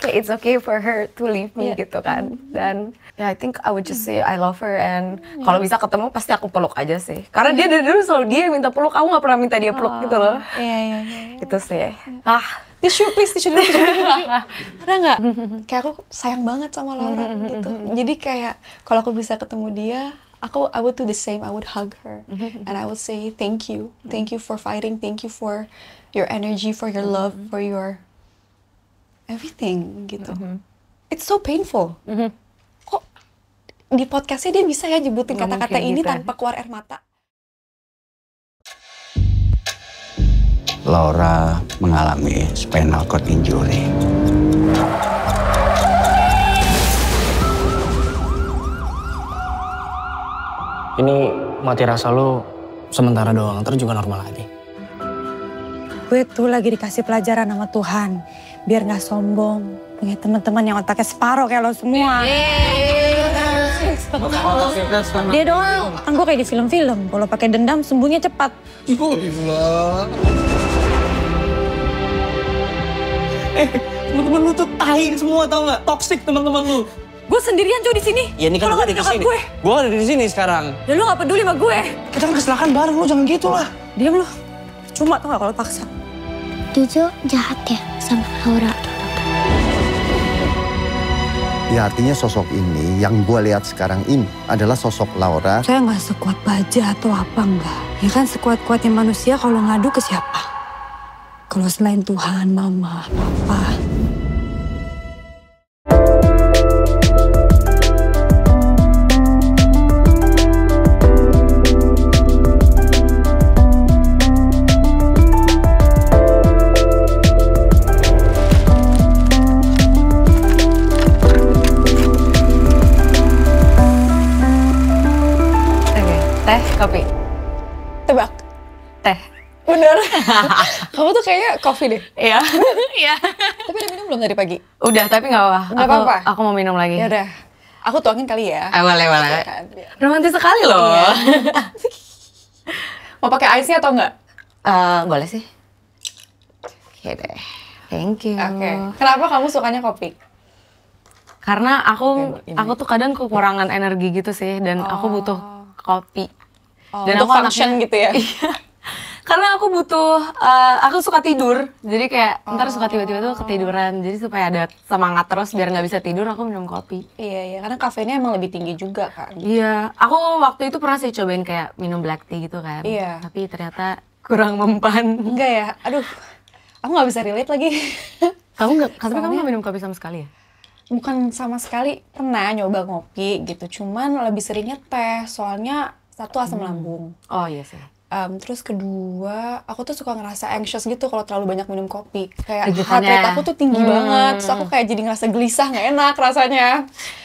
Kayak it's okay for her to leave me gitu kan. Dan ya I think I would just say I love her, and kalau bisa ketemu pasti aku peluk aja sih. Karena dia dari dulu selalu dia yang minta peluk, aku gak pernah minta dia peluk gitu loh. Iya. Itu sih. Tisu please, tisu dulu. Ada nggak? Kayak aku sayang banget sama Laura gitu. Jadi kayak kalau aku bisa ketemu dia, I would do the same. I would hug her and I would say thank you for fighting, thank you for your energy, for your love, for your everything gitu. It's so painful. Kok di podcastnya dia bisa ya nyebutin kata-kata ini gitu, tanpa keluar air mata? Laura mengalami spinal cord injury. Ini mati rasa lo sementara doang, ntar juga normal lagi. Gue tuh lagi dikasih pelajaran sama Tuhan, biar nggak sombong, punya teman-teman yang otaknya separoh kayak lo semua. Dia doang, kan gue kayak di film-film, kalau pakai dendam sembuhnya cepat. Teman-teman lu tuh tai semua, tau nggak? Toxic teman-teman lu. Gue sendirian cuy di sini. Ya ini kan gue ada di sini. Gue ada di sini sekarang. Dan lu nggak peduli sama gue. Kita kan kecelakaan bareng, lu jangan gitu lah. Diam lu, cuma tau nggak kalau paksa. Jojo jahat ya sama Laura. Ya artinya sosok ini yang gue lihat sekarang ini adalah sosok Laura. Saya nggak sekuat baja atau apa enggak. Ya kan sekuat-kuatnya manusia kalau ngadu ke siapa? Kalau selain Tuhan, Mama, Papa. Teh, kopi. Tebak. Teh. Bener. Kamu tuh kayaknya coffee deh. Iya. Iya. Tapi udah minum belum dari pagi? Udah, tapi nggak apa-apa. Nggak apa-apa? Aku mau minum lagi. Ya udah. Aku tuangin kali ya. Boleh. Iya kan? Romantis sekali loh. Iya. Mau pakai ice-nya atau enggak? Boleh sih. Oke deh. Thank you. Oke. Kenapa kamu sukanya kopi? Karena aku Ini. tuh kadang kekurangan energi gitu sih, dan aku butuh kopi. Dan untuk function gitu ya? Iya. Karena aku butuh, aku suka tidur, jadi kayak ntar suka tiba-tiba tuh ketiduran. Jadi supaya ada semangat terus biar nggak bisa tidur, aku minum kopi. Iya, karena kafeinnya emang lebih tinggi juga kan. Iya, aku waktu itu pernah sih cobain kayak minum black tea gitu kan. Iya. Tapi ternyata kurang mempan. Enggak ya? Aduh, aku nggak bisa relate lagi. Tapi kamu nggak minum kopi sama sekali ya? Bukan sama sekali, pernah nyoba ngopi gitu. Cuman lebih seringnya teh, soalnya satu asam lambung. Oh iya sih. Terus kedua, aku tuh suka ngerasa anxious gitu kalau terlalu banyak minum kopi. Kayak Degutannya. heart rate aku tuh tinggi banget. Terus aku kayak jadi ngerasa gelisah, nggak enak rasanya.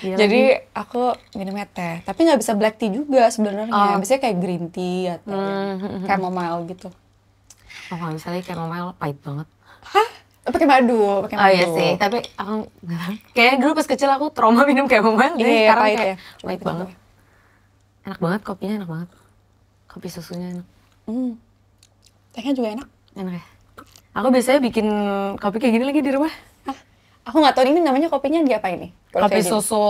Iya Jadi aku minumnya teh. Tapi nggak bisa black tea juga sebenarnya. Biasanya kayak green tea atau chamomile gitu. Oh nggak bisa lagi, chamomile pahit banget. Hah? Pakai madu, pakai madu. Oh iya sih, tapi aku kayaknya dulu pas kecil aku trauma minum chamomile. Jadi Iya, sekarang pahit kayak ya. pahit banget. Enak banget kopinya, enak banget. Kopi susunya enak. Tehnya juga enak. Enak ya? Aku biasanya bikin kopi kayak gini lagi di rumah. Hah? Aku nggak tahu ini namanya kopinya diapain nih? Kalau Kopi kayak gini. susu.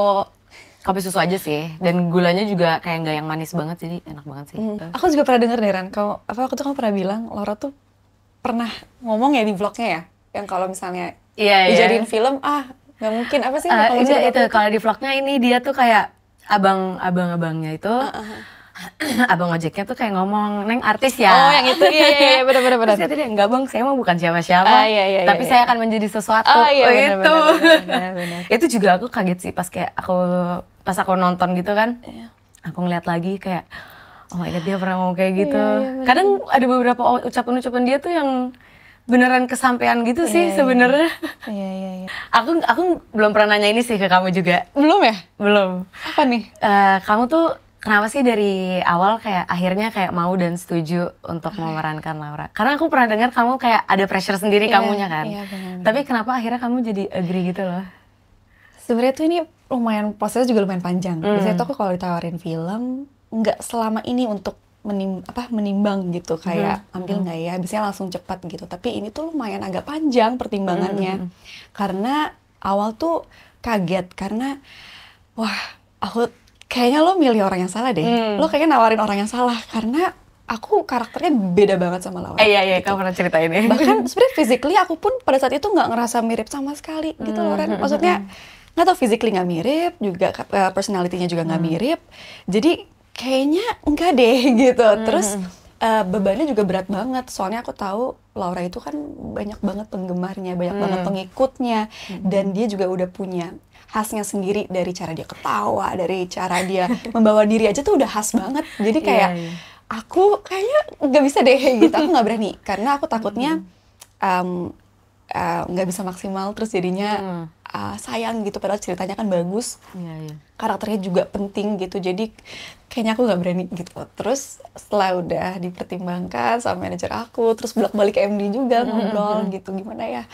Kopi susu aja sih. Dan gulanya juga kayak nggak yang manis banget, jadi enak banget sih. Aku juga pernah denger deh Ran, waktu itu kamu pernah bilang Laura tuh pernah ngomong ya di vlognya ya, yang kalau misalnya dijadiin film, nggak mungkin apa sih? kalau cerita itu aku? kalau di vlognya ini dia tuh kayak abang-abangnya itu, abang ojeknya tuh kayak ngomong, Neng artis ya. Oh yang itu, iya benar. Terus kata dia, enggak bang, saya mah bukan siapa-siapa, Iya, tapi saya akan menjadi sesuatu. Iya, Itu. benar. Itu juga aku kaget sih pas aku nonton gitu kan. Aku ngeliat lagi kayak, oh my god, dia pernah ngomong kayak gitu. Iya, Kadang ada beberapa ucapan-ucapan dia tuh yang beneran kesampaian gitu sih sebenarnya. Iya. Aku belum pernah nanya ini sih ke kamu juga. Belum ya? Belum. Apa nih? Kamu tuh kenapa sih dari awal kayak akhirnya kayak mau dan setuju untuk memerankan Laura? Karena aku pernah dengar kamu kayak ada pressure sendiri kamunya kan. Iya, benar. Tapi kenapa akhirnya kamu jadi agree gitu loh? Sebenarnya tuh ini prosesnya juga lumayan panjang. Biasanya tuh aku kalau ditawarin film, nggak selama ini untuk menimbang gitu kayak ambil nggak ya, biasanya langsung cepat gitu. Tapi ini tuh lumayan agak panjang pertimbangannya. Karena awal tuh kaget karena wah, aku kayaknya lo milih orang yang salah deh. Lo kayaknya nawarin orang yang salah karena aku karakternya beda banget sama Laura. Iya, gitu. kamu pernah ceritain ya. Bahkan sebenarnya physically aku pun pada saat itu nggak ngerasa mirip sama sekali gitu loh Ren. Maksudnya nggak tau physically nggak mirip, juga personality-nya juga nggak mirip. Jadi kayaknya enggak deh gitu. Terus bebannya juga berat banget. Soalnya aku tahu Laura itu kan banyak banget penggemarnya, banyak banget pengikutnya, dan dia juga udah punya khasnya sendiri dari cara dia ketawa, dari cara dia membawa diri aja tuh udah khas banget. Jadi kayak aku kayaknya nggak bisa deh gitu, aku nggak berani karena aku takutnya nggak bisa maksimal terus jadinya sayang gitu, padahal ceritanya kan bagus, karakternya juga penting gitu, jadi kayaknya aku nggak berani gitu. Terus setelah udah dipertimbangkan sama manajer aku, terus bolak-balik MD juga ngobrol gitu gimana ya.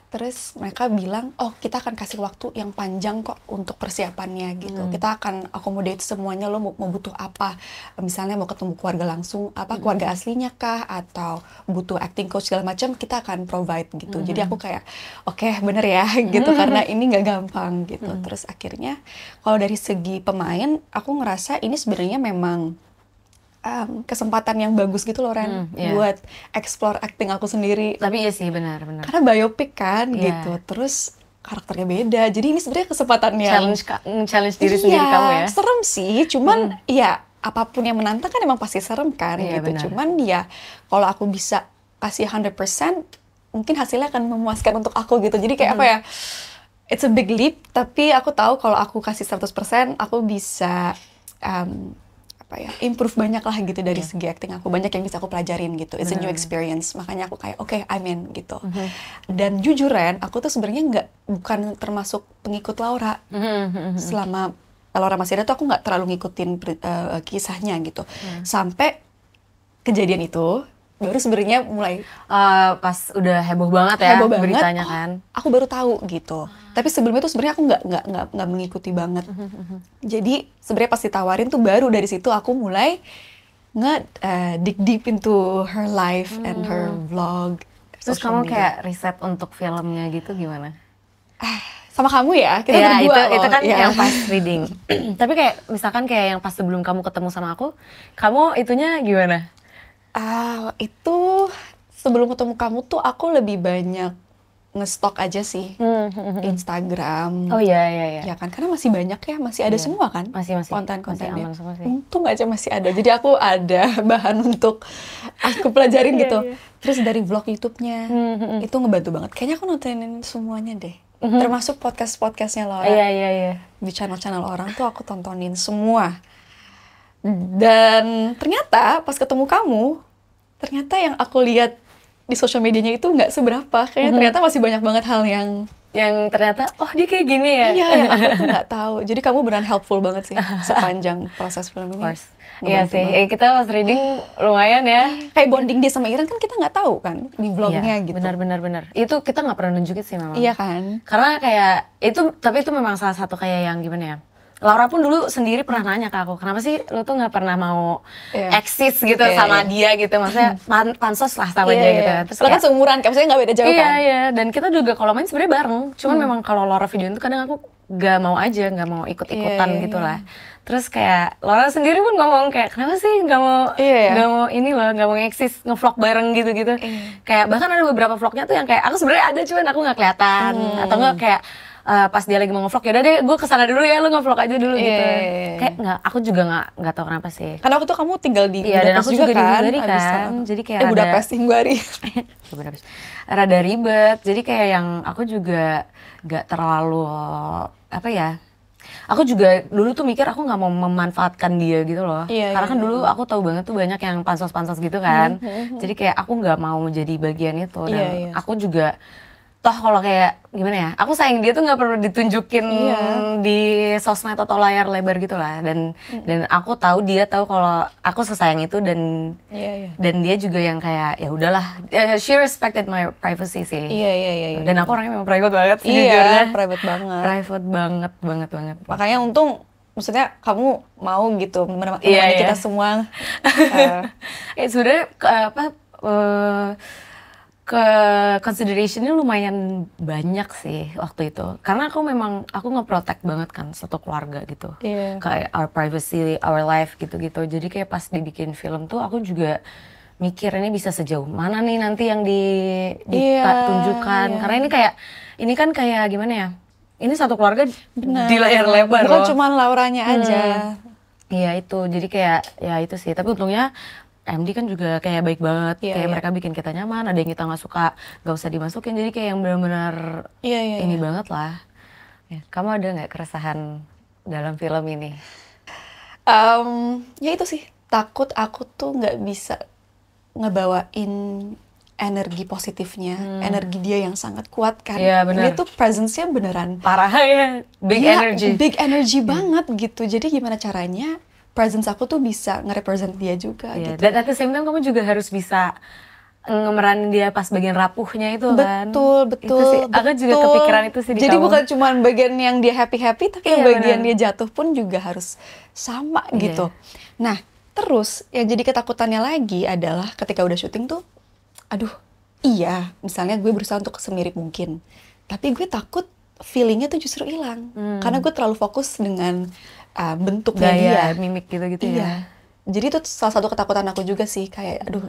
Terus mereka bilang, oh kita akan kasih waktu yang panjang kok untuk persiapannya gitu. Kita akan accommodate semuanya, lo mau butuh apa. Misalnya mau ketemu keluarga langsung, keluarga aslinya kah, atau butuh acting coach segala macam, kita akan provide gitu. Jadi aku kayak, oke, bener ya gitu, karena ini nggak gampang gitu. Terus akhirnya kalau dari segi pemain, aku ngerasa ini sebenarnya memang kesempatan yang bagus gitu loh Ren, buat explore acting aku sendiri. Tapi iya sih benar. Karena biopic kan gitu, terus karakternya beda. Jadi ini sebenarnya kesempatan yang challenge diri sendiri kamu ya. Serem sih, cuman ya apapun yang menantang kan emang pasti serem kan gitu. Benar. Cuman ya kalau aku bisa kasih 100%, mungkin hasilnya akan memuaskan untuk aku gitu. Jadi kayak apa ya? It's a big leap, tapi aku tahu kalau aku kasih 100%, aku bisa improve banyak lah gitu dari segi acting aku, banyak yang bisa aku pelajarin gitu. It's a new experience, makanya aku kayak oke, I'm in gitu. Dan jujur Ren, aku tuh sebenarnya bukan termasuk pengikut Laura. Selama Laura masih ada tuh aku nggak terlalu ngikutin kisahnya gitu. Sampai kejadian itu baru sebenarnya mulai pas udah heboh banget ya beritanya kan. Aku baru tahu gitu. Tapi sebelumnya tuh sebenarnya aku nggak mengikuti banget. Jadi sebenarnya pas ditawarin tuh baru dari situ aku mulai dig deep into her life and her vlog. Terus kamu kayak riset untuk filmnya gitu gimana? Sama kamu ya, kita ya, berdua itu kan ya. yang pas reading. Tapi kayak misalkan kayak yang pas sebelum kamu ketemu sama aku, kamu itunya gimana? Itu sebelum ketemu kamu tuh aku lebih banyak ngestok aja sih Instagram. Oh iya. Ya kan, karena masih banyak ya, masih ada semua kan? Masih konten-kontennya. aman semua sih. Untung aja masih ada. Jadi aku ada bahan untuk aku pelajarin gitu. Terus dari vlog YouTube-nya itu ngebantu banget. Kayaknya aku nontonin semuanya deh. Termasuk podcast-podcastnya Laura. Iya. Di channel-channel orang tuh aku tontonin semua. Dan ternyata pas ketemu kamu, ternyata yang aku lihat di sosial medianya itu nggak seberapa. Kayaknya ternyata masih banyak banget hal yang ternyata, oh dia kayak gini ya? Iya, yang aku tuh nggak tahu. Jadi kamu beneran helpful banget sih sepanjang proses film ini. Iya sih, kita pas reading lumayan ya. Kayak bonding dia sama Iren kan kita nggak tahu kan di vlognya gitu. Benar. Itu kita nggak pernah nunjukin sih memang. Iya kan? Karena kayak tapi itu memang salah satu kayak yang gimana ya? Laura pun dulu sendiri pernah nanya ke aku, kenapa sih lu tuh nggak pernah mau eksis gitu sama dia gitu, maksudnya pansos lah sama dia gitu. Terus kan seumuran, maksudnya nggak beda jauh kan? Iya, dan kita juga kalau main sebenarnya bareng, cuman memang kalau Laura videoin tuh kadang aku nggak mau aja, nggak mau ikut-ikutan gitu lah. Terus kayak Laura sendiri pun ngomong kayak kenapa sih nggak mau ini loh, nggak mau eksis ngevlog bareng gitu. Kayak bahkan ada beberapa vlognya tuh yang kayak aku sebenarnya ada cuman aku nggak kelihatan atau nggak kayak pas dia lagi mau ngevlog, yaudah deh gue kesana dulu ya, lu ngevlog aja dulu gitu. Kayak aku juga nggak tahu kenapa sih. Karena waktu itu kamu tinggal di dan aku juga di Hungary kan. Jadi kayak Budapest, Hungary. Budapest. Rada ribet, jadi kayak yang aku juga nggak terlalu aku juga dulu tuh mikir aku nggak mau memanfaatkan dia gitu loh. Karena kan dulu aku tahu banget tuh banyak yang pansos-pansos gitu kan. Jadi kayak aku nggak mau jadi bagian itu. Dan aku juga toh kalau kayak gimana ya, aku sayang dia tuh nggak perlu ditunjukin di sosmed atau layar lebar gitu lah. Dan aku tahu dia tahu kalau aku sesayang itu dan dia juga yang kayak ya udahlah, she respected my privacy sih. Iya. Dan aku orangnya memang private banget sih, jujurnya. Private banget. Private banget. Makanya untung maksudnya kamu mau gitu menemani kita semua. Sebenarnya ke considerationnya lumayan banyak sih waktu itu, karena aku nge-protect banget kan satu keluarga gitu, kayak our privacy, our life gitu-gitu. Jadi kayak pas dibikin film tuh aku juga mikir ini bisa sejauh mana nih nanti yang ditunjukkan, karena ini kan kayak gimana ya, ini satu keluarga di layar lebar bukan loh. cuma Lauranya aja. Iya itu, jadi kayak ya itu sih, tapi untungnya MD kan juga kayak baik banget, kayak mereka bikin kita nyaman, ada yang kita nggak suka gak usah dimasukin, jadi kayak yang benar-benar ini banget lah. Ya, kamu ada nggak keresahan dalam film ini? Ya itu sih, takut aku tuh nggak bisa ngebawain energi positifnya, energi dia yang sangat kuat kan. Iya, benar. Ini tuh presence-nya beneran Parah ya, big energy. Banget gitu. Jadi gimana caranya presence aku tuh bisa nge-represent dia juga gitu. Dan at the same time kamu juga harus bisa ngemeranin dia pas bagian rapuhnya itu kan. Betul. Itu sih, aku juga kepikiran itu sih di Jadi kamu. bukan cuma bagian yang dia happy-happy, tapi yang bagian dia jatuh pun juga harus sama gitu. Nah, terus yang jadi ketakutannya lagi adalah ketika udah syuting tuh, aduh, iya, misalnya gue berusaha untuk semirip mungkin, tapi gue takut feelingnya tuh justru hilang, karena gue terlalu fokus dengan bentuknya dia, mimik gitu-gitu ya. Jadi itu salah satu ketakutan aku juga sih, kayak aduh,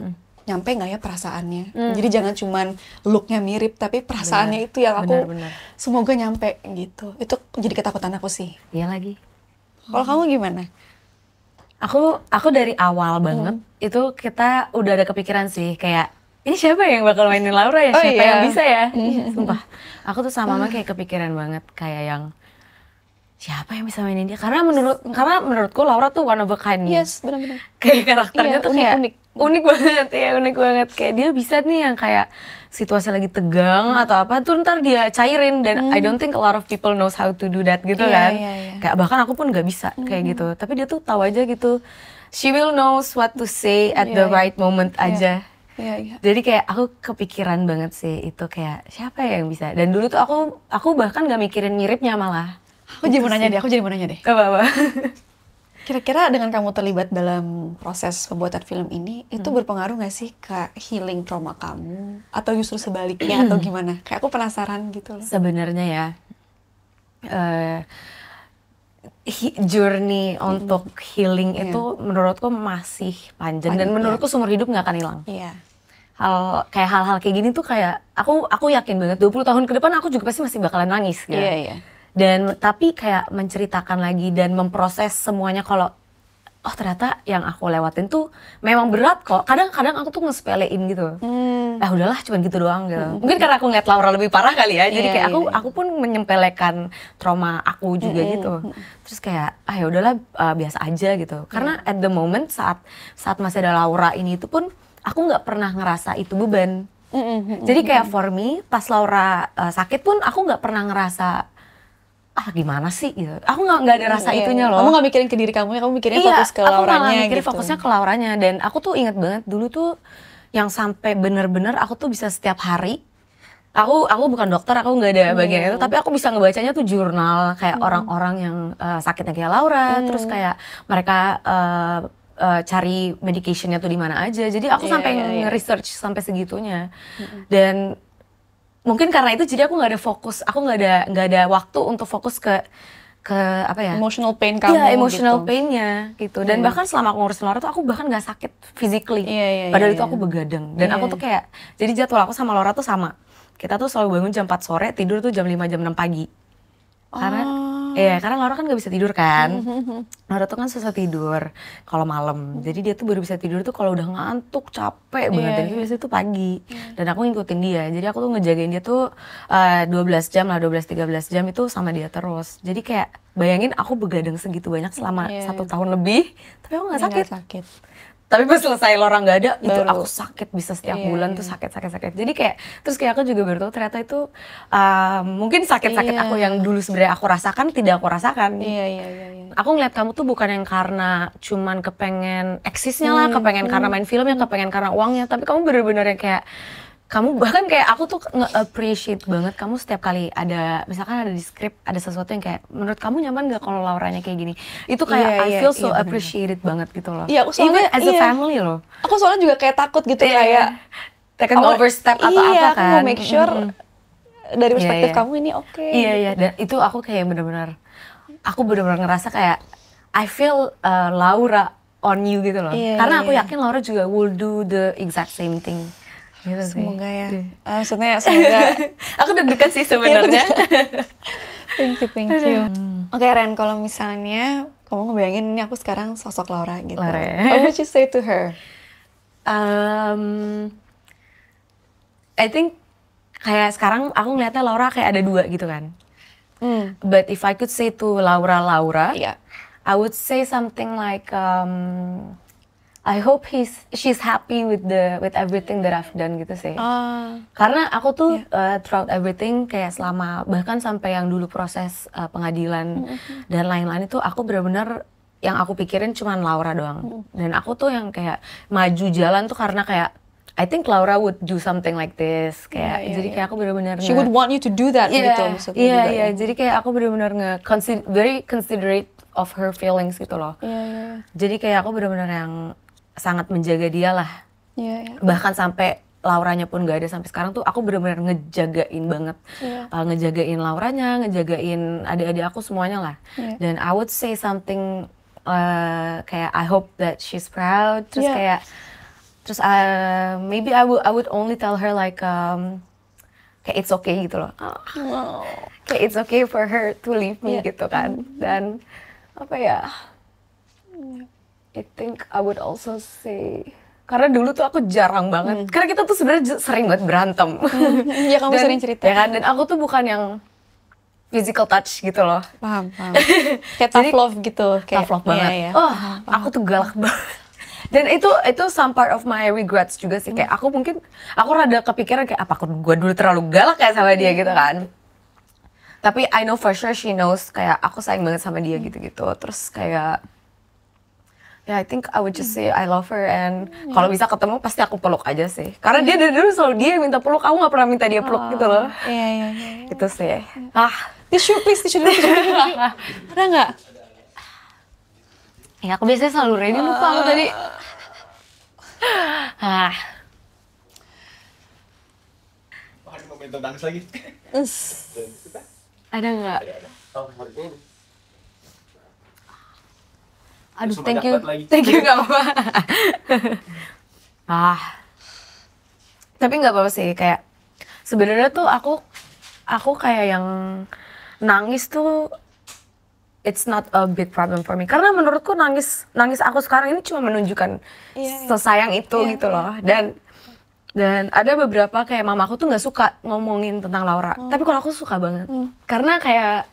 nyampe nggak ya perasaannya? Jadi jangan cuman looknya mirip, tapi perasaannya itu yang aku semoga nyampe gitu. Itu jadi ketakutan aku sih. Iya lagi. Kalau kamu gimana? Aku dari awal banget itu kita udah ada kepikiran sih, kayak ini siapa yang bakal mainin Laura ya? Siapa yang bisa ya? Sumpah, aku tuh sama Mama kayak kepikiran banget, kayak yang siapa yang bisa mainin dia? Karena menurutku Laura tuh one of a kind. Yes, benar-benar. Kayak karakternya tuh kayak unik banget ya, unik banget. Kayak dia bisa nih yang kayak situasi lagi tegang atau apa tuh ntar dia cairin, dan I don't think a lot of people knows how to do that gitu kan. Kayak bahkan aku pun nggak bisa kayak gitu. Tapi dia tuh tahu aja gitu. She will knows what to say at the right moment aja. Jadi kayak aku kepikiran banget sih itu, kayak siapa ya yang bisa. Dan dulu tuh aku bahkan nggak mikirin miripnya malah. Aku jadi mau nanya deh. Apa-apa. Kira-kira dengan kamu terlibat dalam proses pembuatan film ini, itu berpengaruh nggak sih ke healing trauma kamu? Atau justru sebaliknya, atau gimana? Kayak aku penasaran gitu loh. Sebenarnya ya, journey untuk healing itu menurutku masih panjang. Dan menurutku seumur hidup nggak akan hilang. Hal-hal kayak gini tuh kayak, aku yakin banget 20 tahun ke depan aku juga pasti masih bakalan nangis gitu. Dan tapi kayak menceritakan lagi dan memproses semuanya, kalau oh ternyata yang aku lewatin tuh memang berat kok. Kadang-kadang aku tuh ngesepelein gitu. Udahlah cuman gitu doang gitu. Mungkin karena aku ngeliat Laura lebih parah kali ya. Jadi kayak aku pun menyempelekan trauma aku juga gitu. Terus kayak ya udahlah biasa aja gitu. Karena at the moment saat masih ada Laura ini itu pun aku nggak pernah ngerasa itu beban. Jadi kayak for me pas Laura sakit pun aku nggak pernah ngerasa gimana sih gitu. Aku nggak ada rasa itunya loh. Kamu nggak mikirin ke diri kamu ya, kamu mikirnya fokus ke Lauranya. Aku malah mikirin fokusnya ke Lauranya. Dan aku tuh inget banget dulu tuh yang sampai bener-bener aku tuh bisa setiap hari. Aku bukan dokter, aku nggak ada bagian itu, tapi aku bisa ngebacanya tuh jurnal kayak orang-orang yang sakitnya kayak Laura, terus kayak mereka cari medicationnya tuh di mana aja. Jadi aku sampai nge-research sampai segitunya. Dan mungkin karena itu jadi aku nggak ada fokus, aku nggak ada waktu untuk fokus ke apa ya, emotional pain kamu. Iya, emotional painnya gitu. Dan bahkan selama aku ngurusin Laura tuh aku bahkan nggak sakit physically. Padahal itu aku begadang. Dan aku tuh kayak, jadi jadwal aku sama Laura tuh sama. Kita tuh selalu bangun jam 4 sore, tidur tuh jam 5 jam 6 pagi. Karena Laura kan nggak bisa tidur kan. Laura tuh kan susah tidur kalau malam. Jadi dia tuh baru bisa tidur tuh kalau udah ngantuk, capek banget. Dan biasanya tuh pagi. Dan aku ngikutin dia. Jadi aku tuh ngejagain dia tuh 12 jam lah, 12-13 jam itu sama dia terus. Jadi kayak bayangin aku begadang segitu banyak selama 1 tahun lebih. Tapi aku nggak sakit. Tapi pas selesai Laura nggak ada, itu aku sakit bisa setiap bulan tuh sakit. Jadi kayak, terus kayak aku juga baru tahu ternyata itu mungkin sakit-sakit aku yang dulu sebenarnya aku rasakan tidak aku rasakan. Aku ngeliat kamu tuh bukan yang karena cuman kepengen eksisnya lah, kepengen karena main filmnya, kepengen karena uangnya, tapi kamu bener-bener yang kayak kamu bahkan kayak aku tuh nge-appreciate banget kamu setiap kali ada misalkan ada di skrip ada sesuatu yang kayak menurut kamu nyaman gak kalau Lauranya kayak gini, itu kayak I feel so appreciated banget gitu loh. Iya, aku soalnya even as a family loh. Aku soalnya juga kayak takut gitu kayak Taken overstep atau apa kan. Aku mau make sure dari perspektif kamu ini oke. Iya, dan itu aku kayak bener-bener ngerasa kayak I feel Laura on you gitu loh. Karena aku yakin Laura juga will do the exact same thing. Gitu semoga sih. ya. Maksudnya semoga. Aku deg-degan sih sebenarnya. Thank you. Oke Ren, kalau misalnya kamu ngebayangin ini aku sekarang sosok Laura gitu. What would you say to her? I think kayak sekarang aku ngeliatnya Laura kayak ada dua gitu kan. But if I could say to Laura, I would say something like I hope she's happy with everything that I've done gitu sih. Karena aku tuh throughout everything kayak selama bahkan sampai yang dulu proses pengadilan dan lain-lain itu aku benar-benar yang aku pikirin cuman Laura doang. Dan aku tuh yang kayak maju jalan tuh karena kayak I think Laura would do something like this kayak jadi kayak aku benar-benar she would want you to do that gitu maksudnya. Iya, jadi kayak aku benar-benar very considerate of her feelings gitu loh. Jadi kayak aku benar-benar yang sangat menjaga dia lah. Bahkan sampai Lauranya pun gak ada sampai sekarang tuh aku benar-benar ngejagain banget. Ngejagain Lauranya, ngejagain adik-adik aku semuanya lah. Dan I would say something kayak I hope that she's proud. Terus maybe I would only tell her like kayak it's okay gitu loh. Kayak it's okay for her to leave me gitu kan. Dan apa ya? I think I would also say karena dulu tuh aku jarang banget. Karena kita tuh sebenarnya sering banget berantem. Iya kamu sering cerita. Ya kan? Dan aku tuh bukan yang physical touch gitu loh. Paham. Kayak tough love gitu. Tough love banget. Aku tuh galak banget. Dan itu some part of my regrets juga sih. Kayak aku rada kepikiran kayak apa gue dulu terlalu galak kayak sama dia gitu kan. Tapi I know for sure she knows kayak aku sayang banget sama dia gitu-gitu. Terus kayak I think I would just say I love her and kalau bisa ketemu pasti aku peluk aja sih. Karena dia dari dulu selalu dia yang minta peluk, aku gak pernah minta dia peluk gitu loh. Iya. Itu sih. Tisu dulu. Ada nggak? Ya aku biasanya selalu ready, lupa aku tadi. Ada momentum nangis lagi. Ada nggak? Aduh, thank you nggak apa-apa. Tapi nggak apa-apa sih, kayak sebenarnya tuh aku kayak yang nangis tuh it's not a big problem for me. Karena menurutku nangis aku sekarang ini cuma menunjukkan sesayang itu gitu loh. Dan ada beberapa kayak mamaku tuh nggak suka ngomongin tentang Laura. Tapi kalau aku suka banget. Karena kayak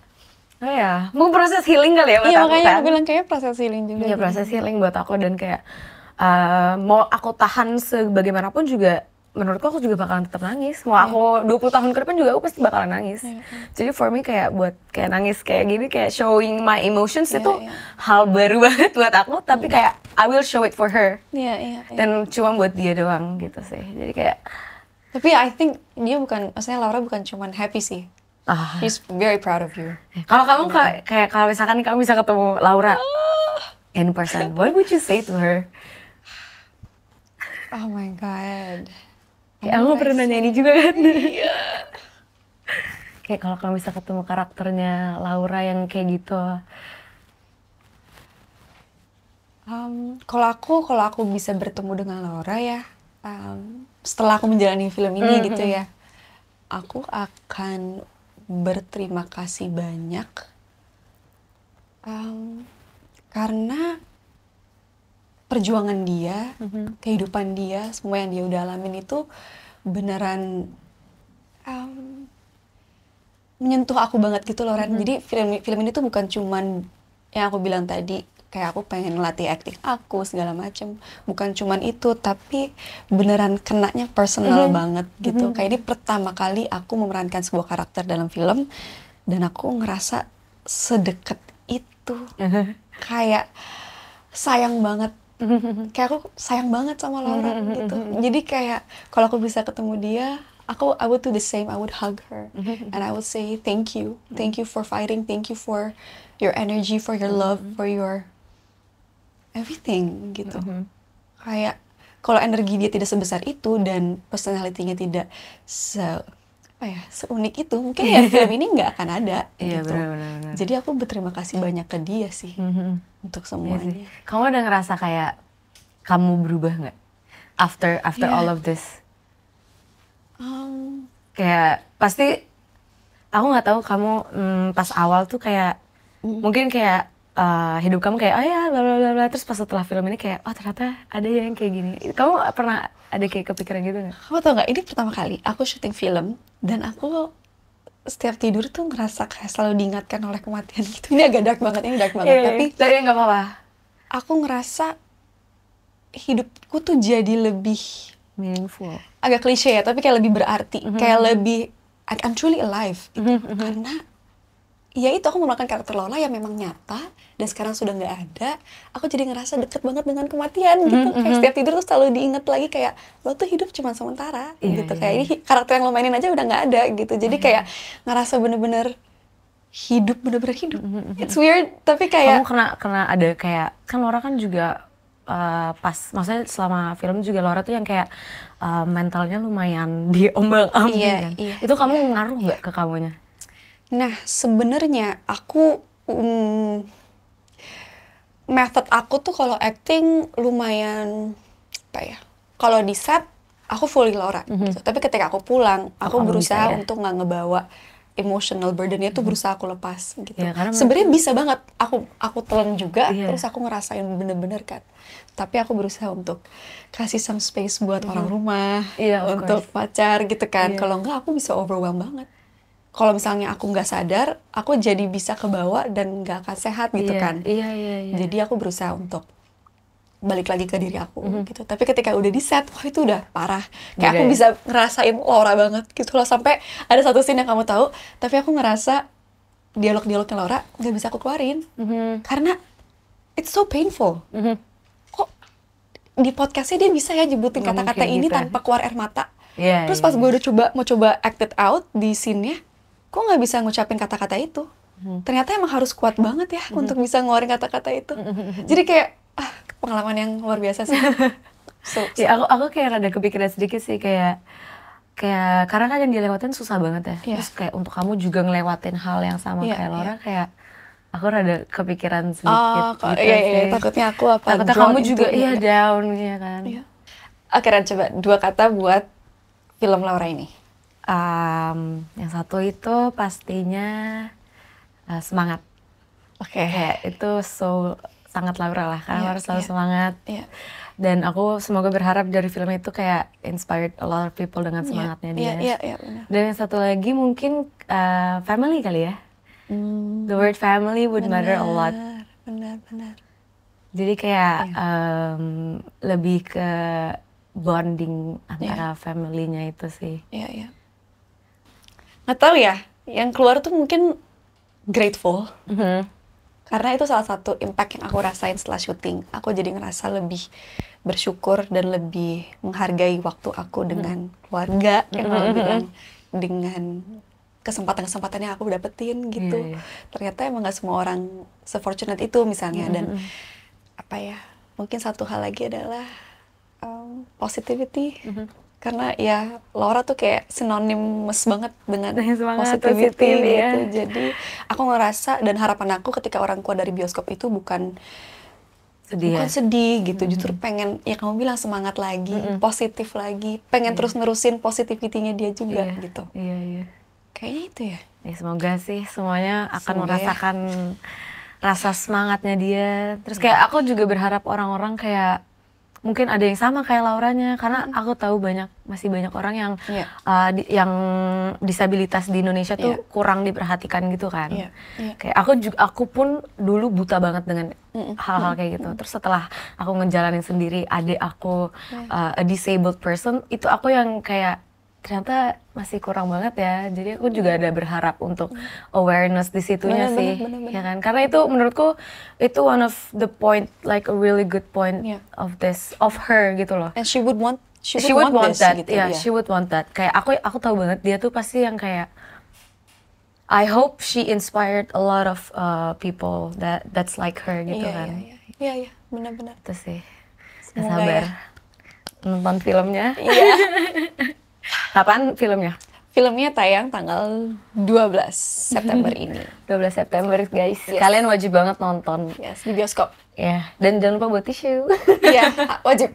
mau proses healing kali ya buat aku kan. Iya makanya aku bilang kayak proses healing juga. Iya proses healing buat aku dan kayak mau aku tahan sebagaimanapun juga menurutku aku juga bakalan tetap nangis. Mau aku 20 tahun ke depan juga aku pasti bakalan nangis. Jadi for me kayak buat kayak nangis kayak gini kayak showing my emotions itu hal baru banget buat aku. Tapi kayak I will show it for her. Dan cuma buat dia doang gitu sih. Jadi kayak. Tapi I think dia maksudnya Laura bukan cuma happy sih. He's very proud of you. Kalau kamu kayak kalau misalkan kamu bisa ketemu Laura in person, what would you say to her? Oh my god. Kayak aku pernah nanya ini juga kan. Kayak kalau kamu bisa ketemu karakternya Laura yang kayak gitu. Kalau aku bisa bertemu dengan Laura ya, setelah aku menjalani film ini gitu ya, aku akan berterima kasih banyak karena perjuangan dia, kehidupan dia, semua yang dia udah alamin itu beneran menyentuh aku banget gitu loh Ren. Jadi film ini tuh bukan cuman yang aku bilang tadi kayak aku pengen ngelatih acting aku segala macem, bukan cuman itu, tapi beneran kenanya personal banget gitu. Kayak ini pertama kali aku memerankan sebuah karakter dalam film dan aku ngerasa sedekat itu. Kayak sayang banget Kayak aku sayang banget sama Laura gitu. Jadi kayak kalau aku bisa ketemu dia, I would do the same. I would hug her and I would say thank you for fighting, thank you for your energy, for your love, for your everything gitu. Kayak kalau energi dia tidak sebesar itu dan personality-nya tidak seunik itu, mungkin ya film ini nggak akan ada gitu. Benar. Jadi aku berterima kasih banyak ke dia sih untuk semuanya. Kamu udah ngerasa kayak kamu berubah nggak after all of this? Kayak pasti aku nggak tahu kamu pas awal tuh kayak mungkin kayak hidup kamu kayak oh ya bla bla bla, terus pas setelah film ini kayak oh ternyata ada yang kayak gini. Kamu pernah ada kayak kepikiran gitu nggak? Kamu tau nggak, ini pertama kali aku syuting film dan aku setiap tidur tuh ngerasa kayak selalu diingatkan oleh kematian gitu. Ini agak dark banget, tapi nggak apa-apa. Aku ngerasa hidupku tuh jadi lebih Meaningful. Agak klise ya, tapi kayak lebih berarti, kayak lebih I'm truly alive gitu. Karena ya itu aku memakan karakter Lola yang memang nyata dan sekarang sudah nggak ada. Aku jadi ngerasa deket banget dengan kematian gitu. Kayak setiap tidur tuh selalu diingat lagi kayak lo tuh hidup cuma sementara gitu. Kayak ini karakter yang lo mainin aja udah nggak ada gitu. Jadi kayak ngerasa bener-bener hidup. It's weird, tapi kayak kamu kena ada kayak kan Laura kan juga pas maksudnya selama film juga Laura tuh yang kayak mentalnya lumayan diombang-ambing kan. Itu kamu ngaruh nggak ke kamunya? Nah, sebenarnya aku method aku tuh kalau acting lumayan kalau di set aku fully Laura gitu. Tapi ketika aku pulang, aku berusaha untuk nggak ngebawa emotional burden-nya tuh berusaha aku lepas gitu. Ya, sebenarnya bisa banget aku telan juga, terus aku ngerasain bener-bener kan. Tapi aku berusaha untuk kasih some space buat orang rumah, untuk pacar gitu kan. Kalau enggak aku bisa overwhelm banget. Kalau misalnya aku nggak sadar, aku jadi bisa kebawa dan nggak akan sehat gitu kan. Jadi aku berusaha untuk balik lagi ke diri aku gitu. Tapi ketika udah di set, wah itu udah parah. Kayak aku bisa ngerasain Laura banget gitu loh. Sampai ada satu scene yang kamu tahu, tapi aku ngerasa dialog-dialognya Laura nggak bisa aku keluarin. Karena it's so painful. Kok di podcastnya dia bisa ya nyebutin kata-kata ini gitu, tanpa keluar air mata. Terus pas gue udah mau coba act it out di scene-nya, kok nggak bisa ngucapin kata-kata itu. Ternyata emang harus kuat banget ya untuk bisa ngeluarin kata-kata itu. Jadi kayak pengalaman yang luar biasa sih. Ya aku kayak rada kepikiran sedikit sih kayak karena kan yang dilewatin susah banget ya. Terus kayak untuk kamu juga ngelewatin hal yang sama kayak Laura kayak aku rada kepikiran sedikit gitu sih. Takutnya aku takutnya kamu juga down ya kan. Oke, Dan coba 2 kata buat film Laura ini. Yang satu itu pastinya semangat. Kayak itu sangat Laura lah, karena Laura selalu semangat. Dan aku semoga berharap dari film itu kayak inspired a lot of people dengan semangatnya dia. Benar. Dan yang satu lagi mungkin family kali ya. The word family would matter a lot. Benar. Jadi kayak lebih ke bonding antara family-nya itu sih. Nggak tahu ya, yang keluar tuh mungkin grateful. Karena itu salah satu impact yang aku rasain setelah syuting. Aku jadi ngerasa lebih bersyukur dan lebih menghargai waktu aku dengan keluarga, yang aku bilang, dengan kesempatan-kesempatan yang aku dapetin gitu. Ternyata emang gak semua orang se-fortunate itu misalnya. Dan mungkin satu hal lagi adalah positivity. Karena ya Laura tuh kayak sinonimus banget dengan positivity gitu. Jadi aku ngerasa dan harapan aku ketika orang keluar dari bioskop itu bukan sedih gitu, justru pengen ya kamu bilang semangat lagi, positif lagi, pengen terus nerusin positivity-nya dia juga gitu. Kayaknya itu ya. Semoga sih semuanya akan merasakan rasa semangatnya dia. Terus kayak aku juga berharap orang-orang kayak mungkin ada yang sama kayak Lauranya, karena aku tahu masih banyak orang yang yang disabilitas di Indonesia tuh kurang diperhatikan gitu kan. Kayak aku pun dulu buta banget dengan hal-hal kayak gitu. Terus setelah aku ngejalanin sendiri, adik aku a disabled person, itu aku yang kayak ternyata masih kurang banget ya. Jadi aku juga ada berharap untuk awareness di situnya Bener, sih, bener. ya kan? Karena itu menurutku itu one of the point, like a really good point Yeah. of her gitu loh. And she would want Want this, that, gitu, yeah, she would want that. Kayak aku tahu banget dia tuh pasti yang kayak I hope she inspired a lot of people that's like her gitu kan. Iya, benar-benar. Itu sih. Gak Semoga sabar ya. nonton filmnya. Iya. Kapan filmnya? Filmnya tayang tanggal 12 September ini. 12 September guys. Yes. Kalian wajib banget nonton. Yes, di bioskop. Ya, dan jangan lupa buat tisu. Iya, wajib.